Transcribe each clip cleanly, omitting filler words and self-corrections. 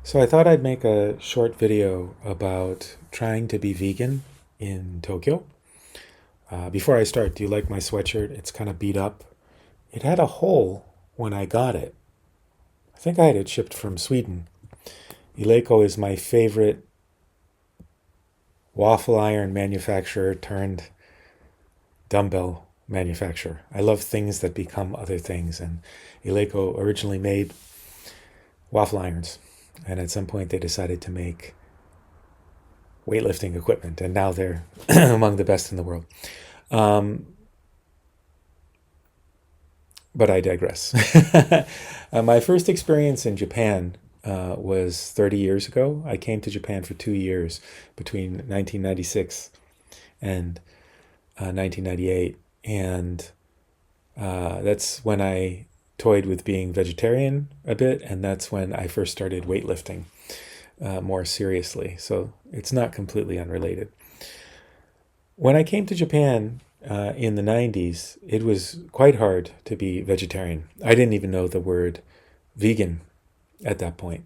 So I thought I'd make a short video about trying to be vegan in Tokyo. Before I start, do you like my sweatshirt? It's kind of beat up. It had a hole when I got it. I think I had it shipped from Sweden. Ileko is my favorite waffle iron manufacturer turned dumbbell manufacturer. I love things that become other things, and Ileko originally made waffle irons, and at some point they decided to make weightlifting equipment, and now they're among the best in the world. Um, but I digress. My first experience in Japan was 30 years ago. I came to Japan for 2 years between 1996 and 1998. And that's when I toyed with being vegetarian a bit. And that's when I first started weightlifting more seriously. So it's not completely unrelated. When I came to Japan in the 90s, it was quite hard to be vegetarian. I didn't even know the word vegan at that point.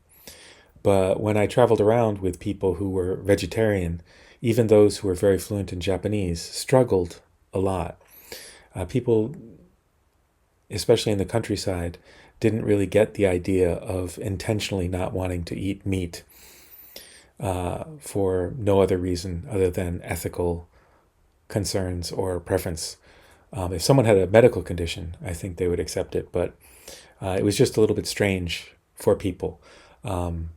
But when I traveled around with people who were vegetarian, even those who were very fluent in Japanese, struggled a lot. People, especially in the countryside, didn't really get the idea of intentionally not wanting to eat meat for no other reason other than ethical concerns or preference. If someone had a medical condition, I think they would accept it, but it was just a little bit strange for people. Um,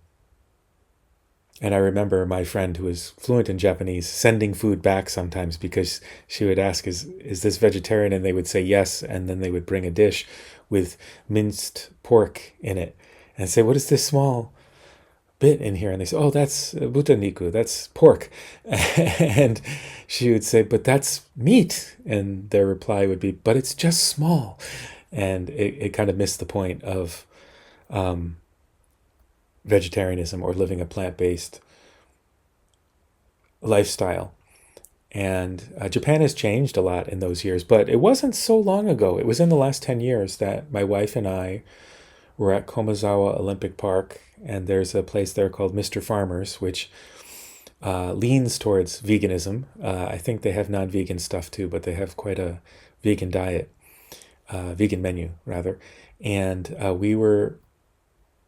and I remember my friend who was fluent in Japanese sending food back sometimes because she would ask, is this vegetarian? And they would say yes, and then they would bring a dish with minced pork in it and say, what is this small bit in here? And they say, oh, that's butaniku, that's pork. And she would say, but that's meat. And their reply would be, but it's just small. And it kind of missed the point of um, vegetarianism or living a plant-based lifestyle. And Japan has changed a lot in those years, but it wasn't so long ago. It was in the last 10 years that my wife and I were at Komazawa Olympic Park, and there's a place there called Mr. Farmer's, which leans towards veganism. I think they have non-vegan stuff too, but they have quite a vegan diet, vegan menu rather. And we were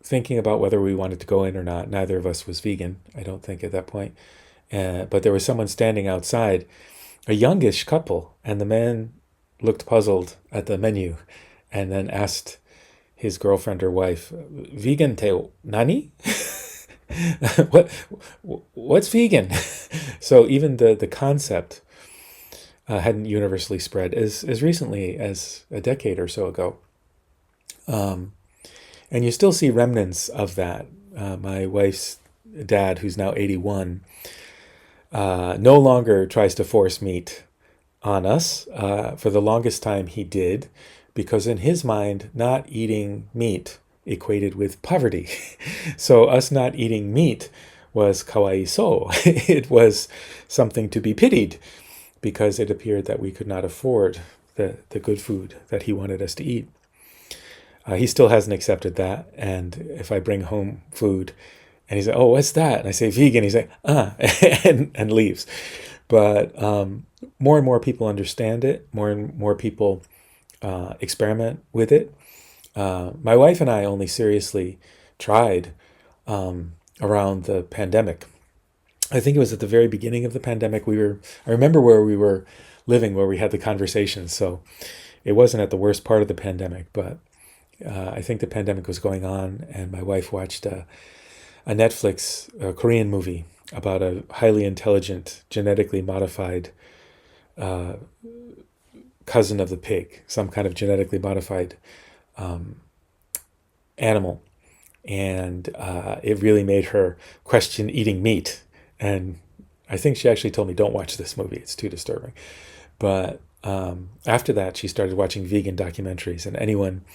thinking about whether we wanted to go in or not. Neither of us was vegan, I don't think, at that point. But there was someone standing outside, a youngish couple, and the man looked puzzled at the menu and then asked his girlfriend or wife, "Vegan te nani?" what what's vegan? So even the concept hadn't universally spread as recently as a decade or so ago. Um, and you still see remnants of that. My wife's dad, who's now 81, no longer tries to force meat on us. For the longest time, he did, because in his mind, not eating meat equated with poverty. So us not eating meat was kawaiso. It was something to be pitied because it appeared that we could not afford the good food that he wanted us to eat. He still hasn't accepted that. And if I bring home food and he's like, oh, what's that? And I say vegan, he's like, and leaves. But more and more people understand it. More and more people experiment with it. My wife and I only seriously tried around the pandemic. I think it was at the very beginning of the pandemic. I remember where we were living, where we had the conversations. So it wasn't at the worst part of the pandemic, but I think the pandemic was going on, and my wife watched a Netflix Korean movie about a highly intelligent, genetically modified uh, cousin of the pig, some kind of genetically modified animal. And it really made her question eating meat. And I think she actually told me, don't watch this movie, it's too disturbing. But after that, she started watching vegan documentaries. And anyone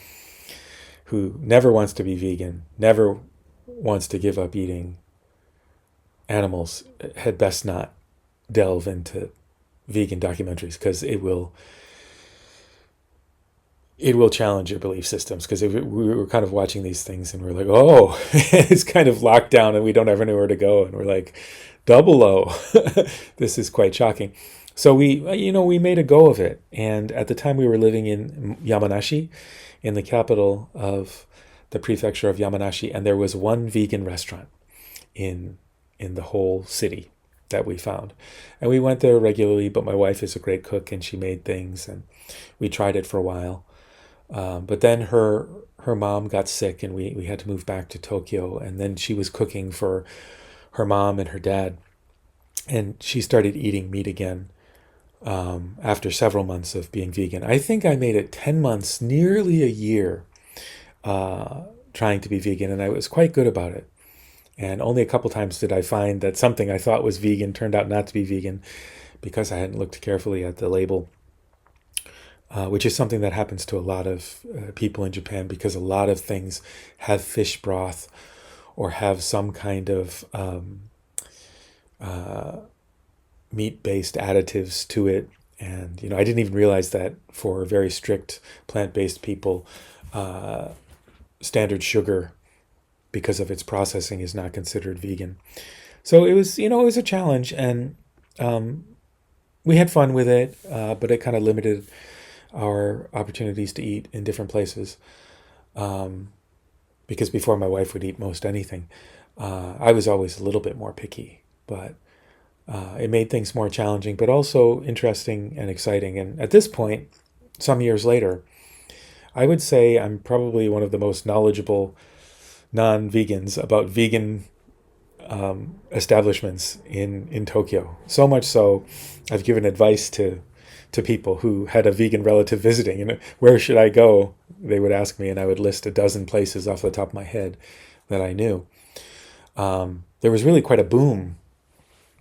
who never wants to be vegan, never wants to give up eating animals, had best not delve into vegan documentaries, because it will it will challenge your belief systems because we were kind of watching these things and we're like, oh, it's kind of locked down and we don't have anywhere to go. And we're like, double O, this is quite shocking. So we made a go of it. And at the time we were living in Yamanashi, in the capital of the prefecture of Yamanashi, and there was one vegan restaurant in the whole city that we found. And we went there regularly, but my wife is a great cook and she made things and we tried it for a while. But then her mom got sick and we had to move back to Tokyo. And then she was cooking for her mom and her dad. And she started eating meat again after several months of being vegan. I think I made it 10 months, nearly a year, trying to be vegan. And I was quite good about it. And only a couple times did I find that something I thought was vegan turned out not to be vegan because I hadn't looked carefully at the label. Which is something that happens to a lot of people in Japan because a lot of things have fish broth or have some kind of meat-based additives to it. And, I didn't even realize that for very strict plant-based people, standard sugar, because of its processing, is not considered vegan. So it was a challenge, and we had fun with it, but it kind of limited our opportunities to eat in different places. Because before my wife would eat most anything, I was always a little bit more picky, but it made things more challenging, but also interesting and exciting. And at this point, some years later, I would say I'm probably one of the most knowledgeable non-vegans about vegan establishments in Tokyo. So much so, I've given advice to people who had a vegan relative visiting, and where should I go? They would ask me, and I would list a dozen places off the top of my head that I knew. There was really quite a boom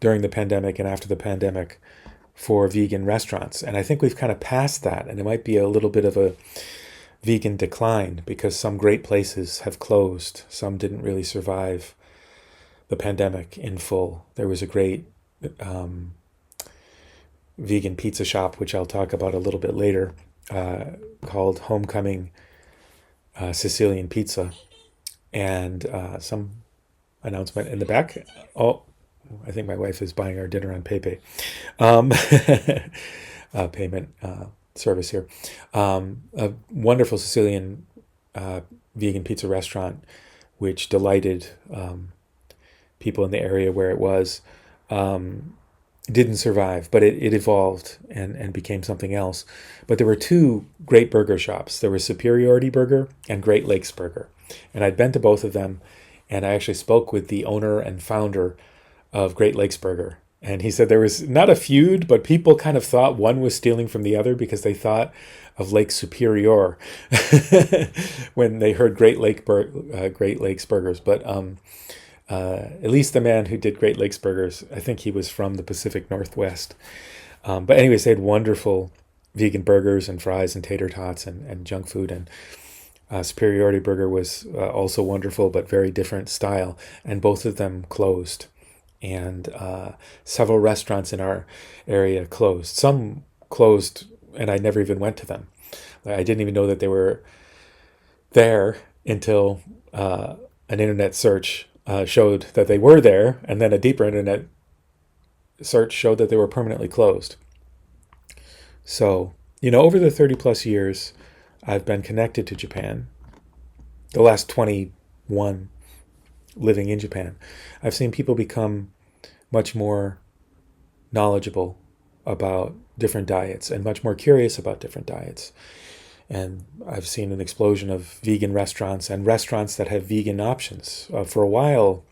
during the pandemic and after the pandemic for vegan restaurants, and I think we've kind of passed that, and it might be a little bit of a vegan decline because some great places have closed. Some didn't really survive the pandemic in full. There was a great vegan pizza shop, which I'll talk about a little bit later, called Homecoming Sicilian Pizza, and some announcement in the back. Oh, I think my wife is buying our dinner on PayPay. Payment service here. A wonderful Sicilian vegan pizza restaurant, which delighted people in the area where it was. Didn't survive, but it evolved and became something else. But there were two great burger shops. There was Superiority Burger and Great Lakes Burger. And I'd been to both of them, and I actually spoke with the owner and founder of Great Lakes Burger. And he said there was not a feud, but people kind of thought one was stealing from the other because they thought of Lake Superior when they heard Great Lakes Burgers. But at least the man who did Great Lakes Burgers, I think he was from the Pacific Northwest. But anyways, they had wonderful vegan burgers and fries and tater tots and junk food. And Superiority Burger was also wonderful, but very different style. And both of them closed. And several restaurants in our area closed. Some closed, and I never even went to them. I didn't even know that they were there until an internet search showed that they were there, and then a deeper internet search showed that they were permanently closed. So, over the 30 plus years I've been connected to Japan, the last 21 living in Japan, I've seen people become much more knowledgeable about different diets and much more curious about different diets. And I've seen an explosion of vegan restaurants and restaurants that have vegan options. For a while,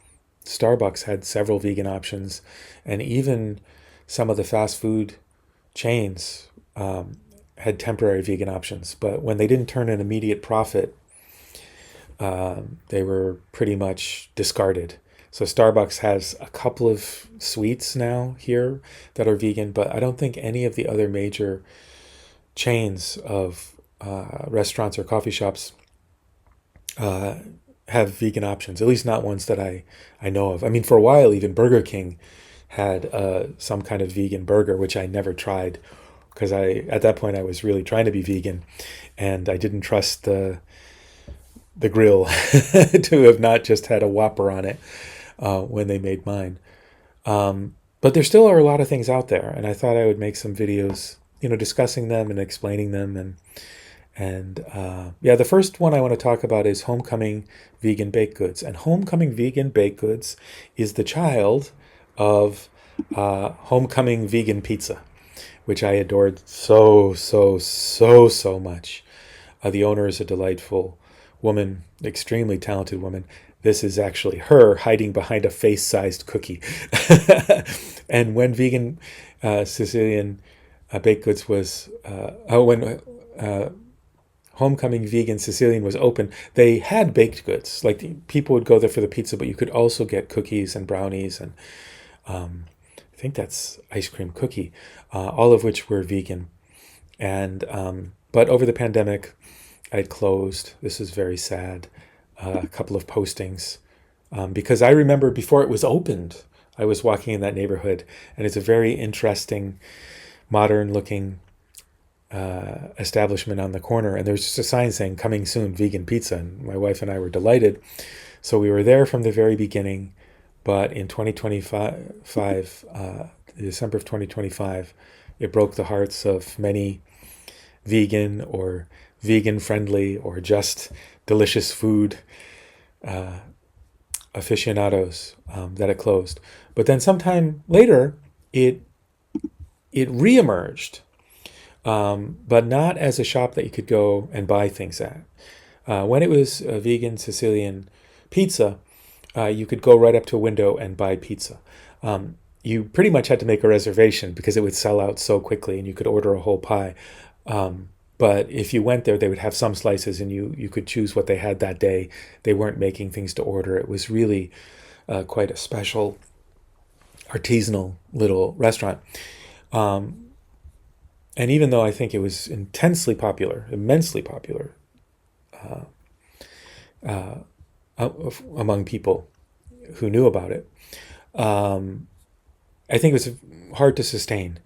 Starbucks had several vegan options, and even some of the fast food chains had temporary vegan options. But when they didn't turn an immediate profit, they were pretty much discarded. So Starbucks has a couple of sweets now here that are vegan, but I don't think any of the other major chains of restaurants or coffee shops have vegan options, at least not ones that I know of. I mean, for a while, even Burger King had some kind of vegan burger, which I never tried because at that point I was really trying to be vegan, and I didn't trust the grill to have not just had a Whopper on it when they made mine. But there still are a lot of things out there, and I thought I would make some videos, discussing them and explaining them. And yeah, the first one I want to talk about is homecoming vegan baked goods. And homecoming vegan baked goods is the child of homecoming vegan pizza, which I adored so much. The owner is a delightful woman, extremely talented woman. This is actually her hiding behind a face-sized cookie. And when vegan Sicilian baked goods was, when homecoming vegan Sicilian was open, they had baked goods. Like people would go there for the pizza, but you could also get cookies and brownies and I think that's ice cream cookie, all of which were vegan. And but over the pandemic, I'd closed. This is very sad. A couple of postings because I remember before it was opened, I was walking in that neighborhood, and it's a very interesting, modern-looking establishment on the corner, and there's just a sign saying "Coming soon, vegan pizza." And my wife and I were delighted, so we were there from the very beginning. But in 2025, December of 2025, it broke the hearts of many vegan or vegan-friendly or just delicious food aficionados that it closed. But then sometime later, it reemerged, but not as a shop that you could go and buy things at. When it was a vegan Sicilian pizza, you could go right up to a window and buy pizza. You pretty much had to make a reservation because it would sell out so quickly, and you could order a whole pie. But if you went there, they would have some slices, and you could choose what they had that day. They weren't making things to order. It was really quite a special, artisanal little restaurant. And even though I think it was immensely popular, among people who knew about it, I think it was hard to sustain.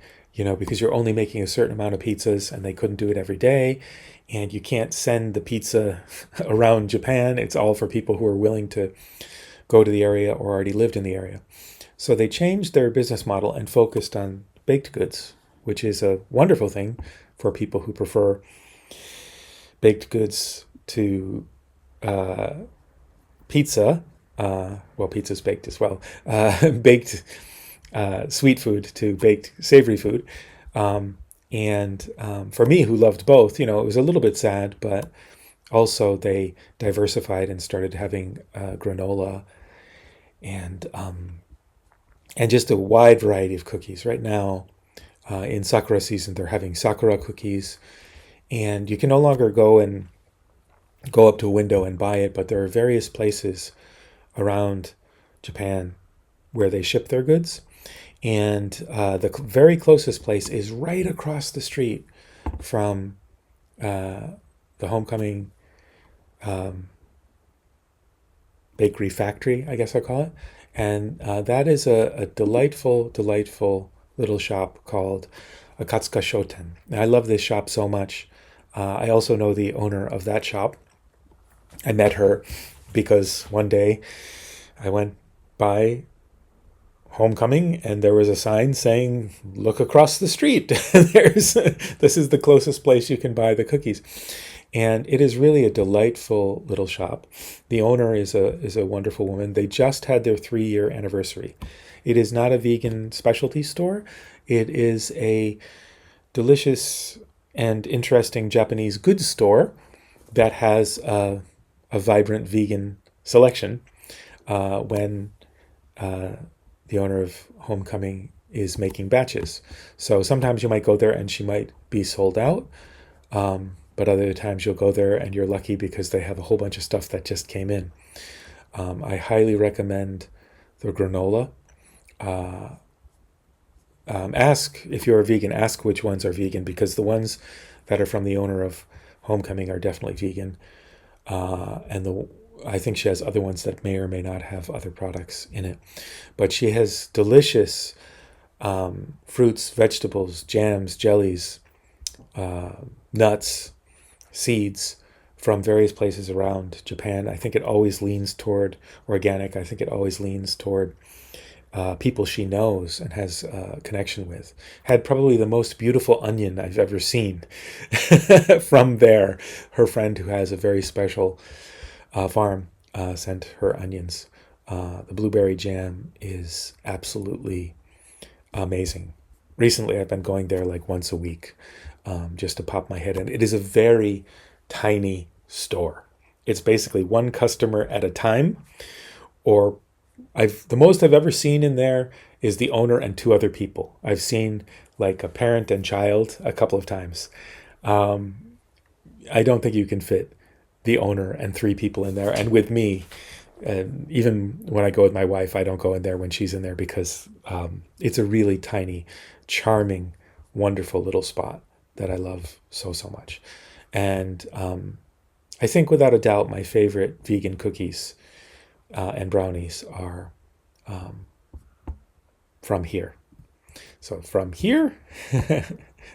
Because you're only making a certain amount of pizzas, and they couldn't do it every day, and you can't send the pizza around Japan. It's all for people who are willing to go to the area or already lived in the area. So they changed their business model and focused on baked goods, which is a wonderful thing for people who prefer baked goods to pizza. Well, pizza's baked as well. Baked sweet food to baked savory food. And for me, who loved both, it was a little bit sad, but also they diversified and started having granola and just a wide variety of cookies. Right now, in Sakura season, they're having Sakura cookies, and you can no longer go up to a window and buy it, but there are various places around Japan where they ship their goods. And the very closest place is right across the street from the homecoming bakery factory, I guess I call it. And that is a delightful little shop called Akatsuka Shoten. And I love this shop so much. I also know the owner of that shop. I met her because one day I went by homecoming and there was a sign saying, "Look across the street." This is the closest place you can buy the cookies. And it is really a delightful little shop. The owner is a wonderful woman. They just had their 3-year anniversary. It is not a vegan specialty store. It is a delicious and interesting Japanese goods store that has a vibrant vegan selection when the owner of Homecoming is making batches. So sometimes you might go there and she might be sold out. But other times you'll go there and you're lucky because they have a whole bunch of stuff that just came in. I highly recommend the granola. Ask if you're a vegan, ask which ones are vegan, because the ones that are from the owner of Homecoming are definitely vegan. And I think she has other ones that may or may not have other products in it. But she has delicious fruits, vegetables, jams, jellies, nuts, seeds from various places around Japan. I think it always leans toward organic. I think it always leans toward people she knows and has a connection with. Had probably the most beautiful onion I've ever seen from there. Her friend who has a very special farm sent her onions. The blueberry jam is absolutely amazing. Recently, I've been going there like once a week just to pop my head in. It is a very tiny store. It's basically one customer at a time, or the most I've ever seen in there is the owner and two other people. I've seen like a parent and child a couple of times. I don't think you can fit the owner and three people in there. And with me, even when I go with my wife, I don't go in there when she's in there because it's a really tiny, charming, wonderful little spot that I love so, so much. And I think without a doubt, my favorite vegan cookies and brownies are from here. So from here,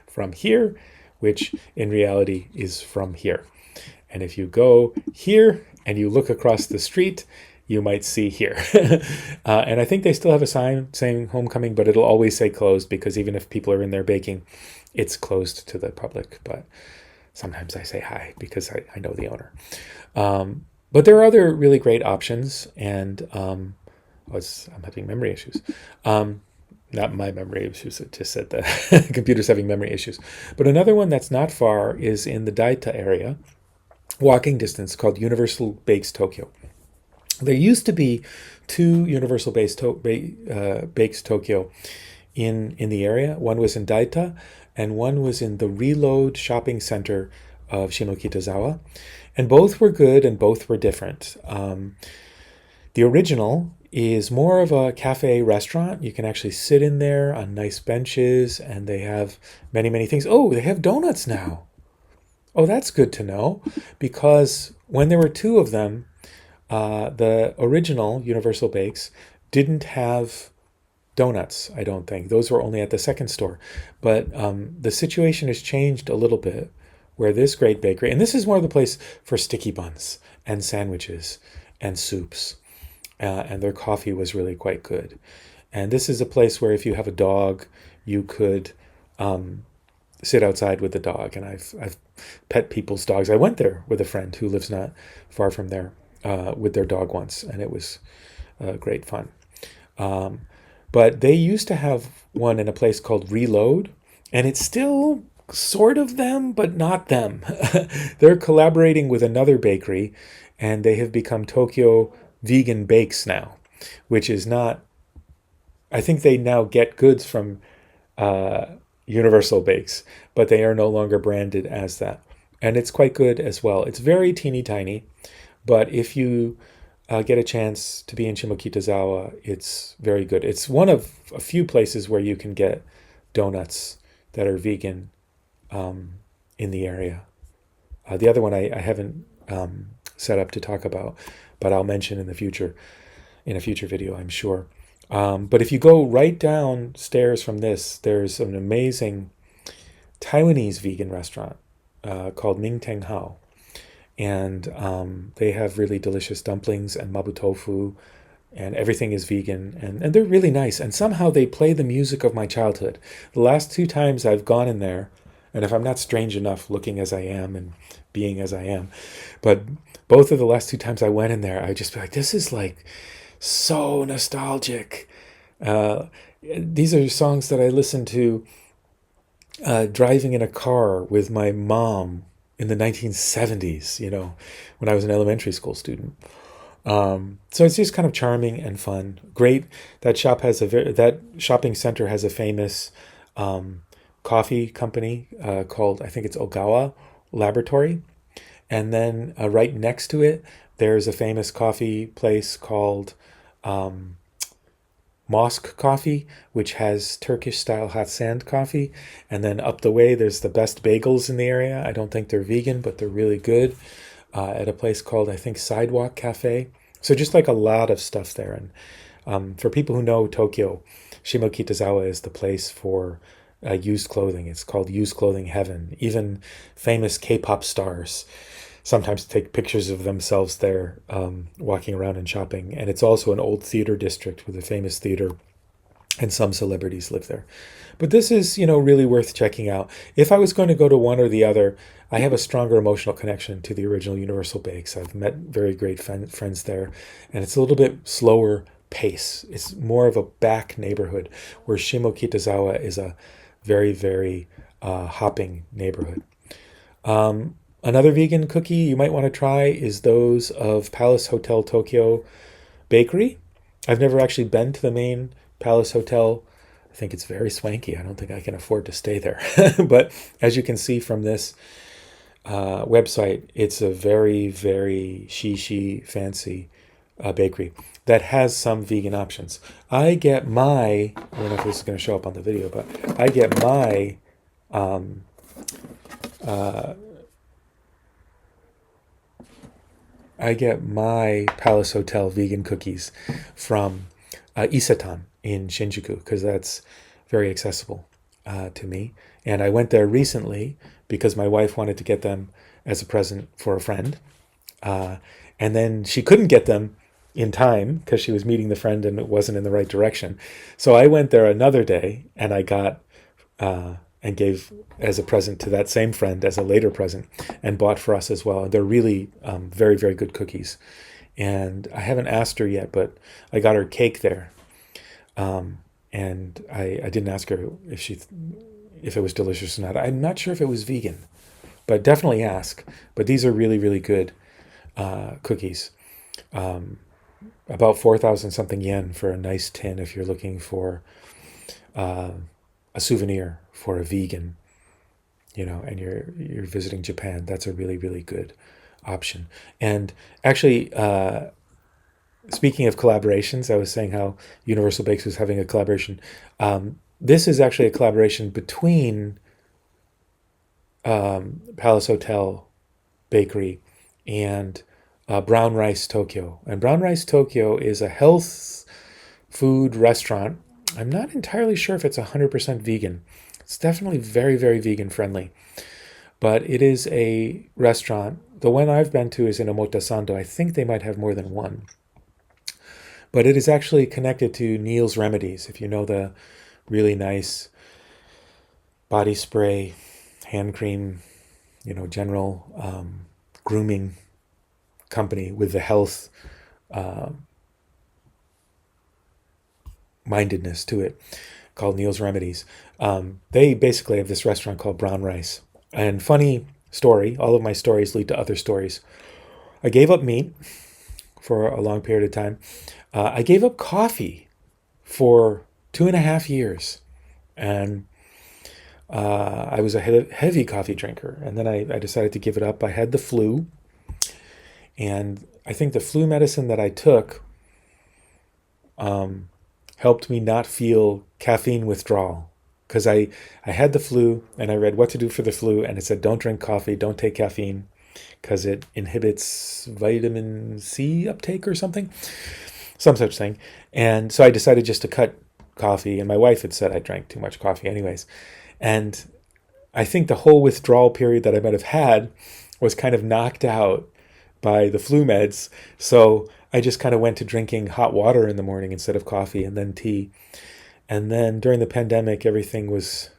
from here, which in reality is from here. And if you go here and you look across the street, you might see here. And I think they still have a sign saying homecoming, but it'll always say closed because even if people are in there baking, it's closed to the public. But sometimes I say hi because I know the owner. But there are other really great options, and I'm having memory issues. Not my memory issues, it just said the computer's having memory issues. But another one that's not far is in the Daita area, walking distance, called Universal Bakes Tokyo. There used to be two Universal Bakes Tokyo in the area. One was in Daita, and one was in the Reload shopping center of Shimokitazawa. And both were good and both were different. The original is more of a cafe restaurant. You can actually sit in there on nice benches, and they have many, many things. Oh, they have donuts now. Oh, that's good to know, because when there were two of them, the original Universal Bakes didn't have donuts, I don't think. Those were only at the second store. But the situation has changed a little bit, where this great bakery, and this is more of the place for sticky buns and sandwiches and soups, and their coffee was really quite good. And this is a place where if you have a dog, you could sit outside with the dog. And I've pet people's dogs. I went there with a friend who lives not far from there with their dog once, and it was great fun. But they used to have one in a place called Reload, and it's still sort of them, but not them. They're collaborating with another bakery, and they have become Tokyo Vegan Bakes now, which is not, I think they now get goods from Universal Bakes, but they are no longer branded as that. And it's quite good as well. It's very teeny tiny, but if you get a chance to be in Shimokitazawa, it's very good. It's one of a few places where you can get donuts that are vegan in the area. The other one I haven't set up to talk about, but I'll mention in a future video, I'm sure. But if you go right downstairs from this, there's an amazing Taiwanese vegan restaurant called Ming Teng Hao. And they have really delicious dumplings and mabu tofu, and everything is vegan, and they're really nice. And somehow they play the music of my childhood. The last two times I've gone in there, and if I'm not strange enough looking as I am and being as I am, but both of the last two times I went in there, I'd just be like, this is like so nostalgic. These are songs that I listened to driving in a car with my mom in the 1970s, when I was an elementary school student. So it's just kind of charming and fun. Great. That shopping center has a famous coffee company called, I think it's Ogawa Laboratory. And then right next to it, there's a famous coffee place called Mosque Coffee, which has Turkish-style hot sand coffee. And then up the way, there's the best bagels in the area. I don't think they're vegan, but they're really good, at a place called, I think, Sidewalk Cafe. So just like a lot of stuff there. And For people who know Tokyo, Shimokitazawa is the place for used clothing. It's called used clothing heaven. Even famous K-pop stars sometimes take pictures of themselves there, walking around and shopping. And it's also an old theater district with a famous theater, and some celebrities live there. But this is, really worth checking out. If I was going to go to one or the other, I have a stronger emotional connection to the original Universal Bakes. I've met very great friends there, and it's a little bit slower pace. It's more of a back neighborhood, where Shimokitazawa is a very, very hopping neighborhood. Another vegan cookie you might want to try is those of Palace Hotel Tokyo Bakery. I've never actually been to the main Palace Hotel. I think it's very swanky. I don't think I can afford to stay there. But as you can see from this website, it's a very, very shishi fancy bakery that has some vegan options. I don't know if this is going to show up on the video, but I get my Palace Hotel vegan cookies from Isetan in Shinjuku, because that's very accessible to me. And I went there recently because my wife wanted to get them as a present for a friend. And then she couldn't get them in time because she was meeting the friend and it wasn't in the right direction. So I went there another day and I got and gave as a present to that same friend as a later present, and bought for us as well. And they're really very, very good cookies. And I haven't asked her yet, but I got her cake there. And I didn't ask her if it was delicious or not. I'm not sure if it was vegan, but definitely ask. But these are really, really good cookies. About 4,000 something yen for a nice tin if you're looking for a souvenir for a vegan, and you're visiting Japan. That's a really, really good option. And actually, speaking of collaborations, I was saying how Universal Bakes was having a collaboration. This is actually a collaboration between Palace Hotel Bakery and Brown Rice Tokyo. And Brown Rice Tokyo is a health food restaurant. I'm not entirely sure if it's 100% vegan. It's definitely very, very vegan friendly. But it is a restaurant. The one I've been to is in Omotesando. I think they might have more than one. But it is actually connected to Neil's Remedies. If you know the really nice body spray, hand cream, general grooming company with the health mindedness to it, called Neil's Remedies. They basically have this restaurant called Brown Rice. And funny story, all of my stories lead to other stories. I gave up meat for a long period of time. I gave up coffee for 2.5 years. And I was a heavy coffee drinker. And then I decided to give it up. I had the flu. And I think the flu medicine that I took helped me not feel caffeine withdrawal. Because I had the flu and I read what to do for the flu. And it said, don't drink coffee, don't take caffeine, because it inhibits vitamin C uptake or something. Some such thing. And so I decided just to cut coffee. And my wife had said I drank too much coffee anyways. And I think the whole withdrawal period that I might have had was kind of knocked out by the flu meds. So I just kind of went to drinking hot water in the morning instead of coffee, and then tea. And then during the pandemic, everything was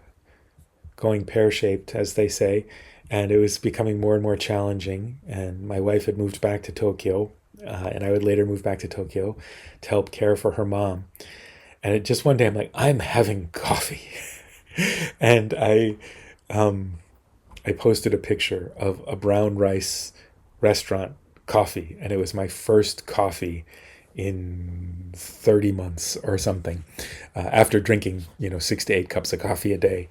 going pear-shaped, as they say. And it was becoming more and more challenging. And my wife had moved back to Tokyo. And I would later move back to Tokyo to help care for her mom. And it just one day I'm like, I'm having coffee. And I posted a picture of a Brown Rice restaurant coffee. And it was my first coffee in 30 months or something, after drinking, 6 to 8 cups of coffee a day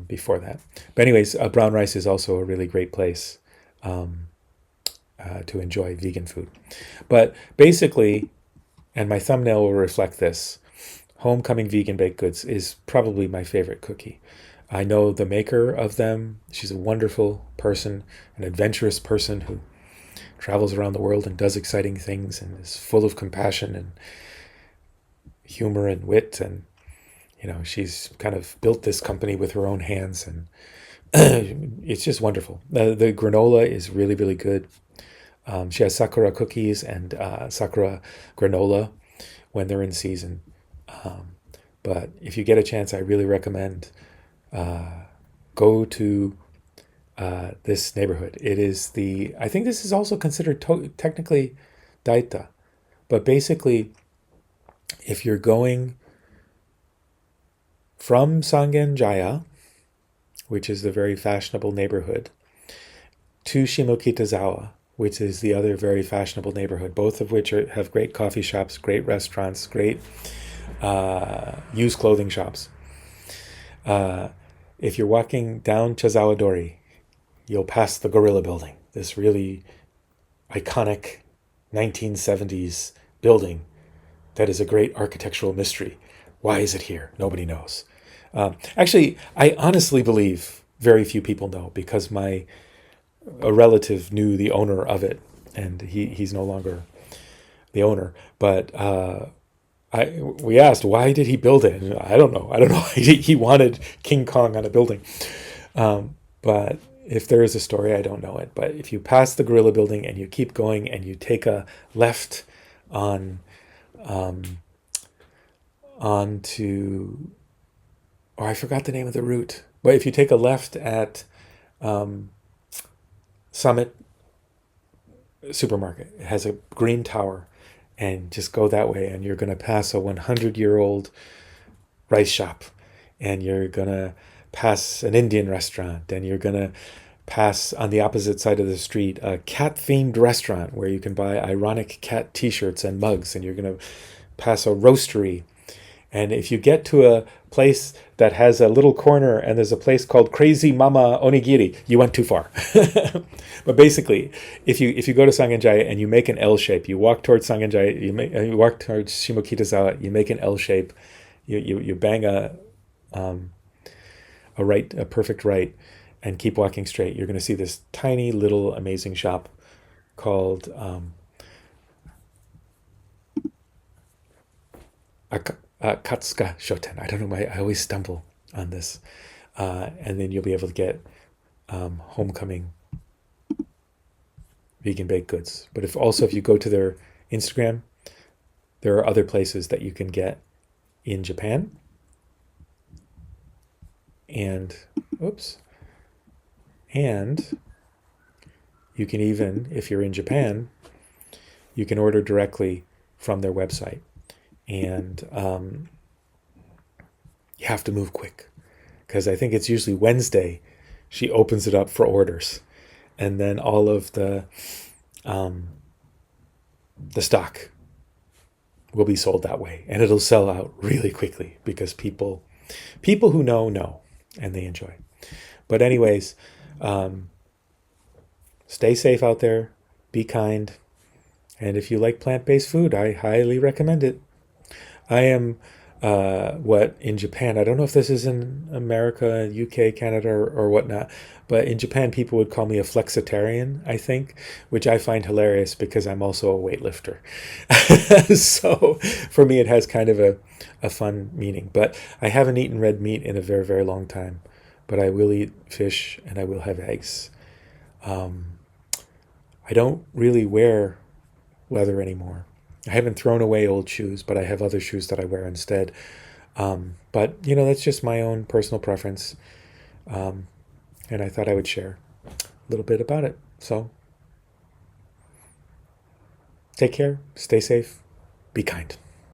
before that. But anyways, Brown Rice is also a really great place to enjoy vegan food. But basically, and my thumbnail will reflect this, Homecoming Vegan Baked Goods is probably my favorite cookie. I know the maker of them. She's a wonderful person, an adventurous person who travels around the world and does exciting things and is full of compassion and humor and wit, and she's kind of built this company with her own hands, and it's just wonderful. The granola is really, really good. She has sakura cookies and sakura granola when they're in season. But if you get a chance, I really recommend go to this neighborhood. I think this is also considered technically daita, but basically, if you're going from Sangenjaya, which is the very fashionable neighborhood, to Shimokitazawa, which is the other very fashionable neighborhood, both of which have great coffee shops, great restaurants, great used clothing shops. If you're walking down Chazawa Dori, you'll pass the Gorilla Building, this really iconic 1970s building that is a great architectural mystery. Why is it here? Nobody knows. Actually, I honestly believe very few people know, because a relative knew the owner of it, and he's no longer the owner. But we asked, why did he build it? And I don't know. He wanted King Kong on a building. But if there is a story, I don't know it. But if you pass the Gorilla Building and you keep going and you take a left onto, I forgot the name of the route. But if you take a left at Summit Supermarket, it has a green tower, and just go that way, and you're going to pass a 100-year-old rice shop, and you're going to pass an Indian restaurant, and you're going to pass on the opposite side of the street a cat-themed restaurant where you can buy ironic cat t-shirts and mugs, and you're going to pass a roastery. And if you get to a place that has a little corner and there's a place called Crazy Mama Onigiri, you went too far. But basically, if you go to Sangenjaya and you make an L shape, you walk towards Sangenjaya, you walk towards Shimokitazawa, you make an L shape, you bang a perfect right, and keep walking straight, you're going to see this tiny little amazing shop called Akatsuka Shoten. I don't know why I always stumble on this. And then you'll be able to get homecoming vegan baked goods. But if you go to their Instagram, there are other places that you can get in Japan. And you can even, if you're in Japan, you can order directly from their website. And you have to move quick, because I think it's usually Wednesday she opens it up for orders, and then all of the stock will be sold that way, and it'll sell out really quickly, because people who know, and they enjoy. But anyways, stay safe out there, be kind, and if you like plant-based food, I highly recommend it. I am in Japan, I don't know if this is in America, UK, Canada, or whatnot, but in Japan people would call me a flexitarian, I think, which I find hilarious because I'm also a weightlifter. So for me it has kind of a fun meaning. But I haven't eaten red meat in a very, very long time. But I will eat fish and I will have eggs. I don't really wear leather anymore. I haven't thrown away old shoes, but I have other shoes that I wear instead. But, that's just my own personal preference. And I thought I would share a little bit about it. So, take care, stay safe, be kind.